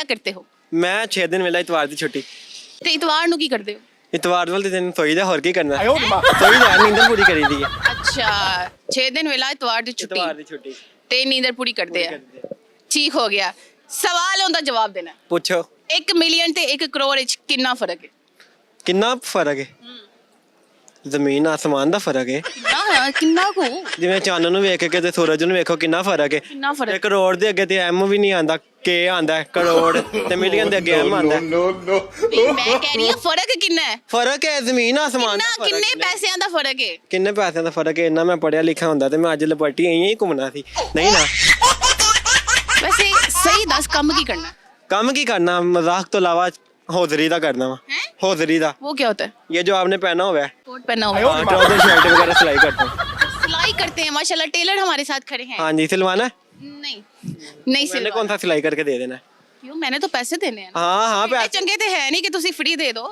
करते हो? मैं 6 दिन वेला इतवार की छुट्टी। ਤੇ ਇਤਵਾਰ ਨੂੰ ਕੀ ਕਰਦੇ ਹੋ? इतवार वाले दिन सोई दा, होर की करना, सोई दा, नींदर पूरी करी दी है। ਅੱਛਾ 6 ਦਿਨ ਵੇਲਾ ਇਤਵਾਰ ਦੀ ਛੁੱਟੀ इतवार की छुट्टी ਤੇ ਨੀਂਦਰ ਪੂਰੀ ਕਰਦੇ ਆ। ਠੀਕ ਹੋ ਗਿਆ। ਸਵਾਲ ਹੁੰਦਾ ਜਵਾਬ ਦੇਣਾ। पूछो 1 ਮਿਲੀਅਨ ਤੇ 1 ਕਰੋੜ ਵਿੱਚ ਕਿੰਨਾ ਫਰਕ ਹੈ? किन्ना फर्क है? ਜ਼ਮੀਨ ਆਸਮਾਨ ਦਾ ਫਰਕ ਹੈ। ਕਿੰਨਾ ਕੁ? ਜਿਵੇਂ ਚੰਨ ਨੂੰ ਵੇਖ ਕੇ ਤੇ ਸੂਰਜ ਨੂੰ ਵੇਖੋ ਕਿੰਨਾ ਫਰਕ ਹੈ। ਕਿੰਨਾ ਫਰਕ? ਤੇ ਕਰੋੜ ਦੇ ਅੱਗੇ ਤੇ ਐਮ ਵੀ ਨਹੀਂ ਆਂਦਾ, ਕੇ ਆਂਦਾ, ਕਰੋੜ ਤੇ ਮਿਲੀਅਨ ਦੇ ਅੱਗੇ ਐਮ ਆਂਦਾ। ਮੈਂ ਕਹਿ ਰਹੀ ਹਾਂ ਫਰਕ ਕਿੰਨਾ ਹੈ? ਫਰਕ ਹੈ ਜ਼ਮੀਨ ਆਸਮਾਨ ਦਾ ਕਿੰਨਾ ਫਰਕ ਕਿੰਨੇ ਹੈ। ਪੈਸਿਆਂ ਦਾ ਫਰਕ ਹੈ? ਕਿੰਨੇ ਪੈਸਿਆਂ ਦਾ ਫਰਕ ਹੈ? ਇੰਨਾ ਮੈਂ ਪੜਿਆ ਲਿਖਿਆ ਹੁੰਦਾ ਤੇ ਮੈਂ ਅੱਜ ਲਿਬਰਟੀ ਐਂ ਹੀ ਘੁੰਮਣਾ ਸੀ। ਨਹੀਂ ਨਾ, ਵੈਸੇ ਸਹੀ ਦੱਸ ਕੰਮ ਕੀ ਕਰਨਾ? ਕੰਮ ਕੀ ਕਰਨਾ, मजाक तो अलावा हौजरी का करना वा। हैं? हौजरी का वो क्या होता है? ये जो आपने पहना हुआ है, कोट पहना हुआ है। ट्राउजर शर्ट वगैरह सिलाई करता हूँ। सिलाई करते हैं माशाल्लाह, टेलर हमारे साथ खड़े हैं। हाँ जी, सिलवाना है? नहीं नहीं मैंने सिलवाना। कौन सा सिलाई करके दे देना है? क्यों? मैंने तो पैसे देने हैं ना। हाँ हाँ इतने पैसे चंगे तो है नहीं कि तुसी फ्री दे दो।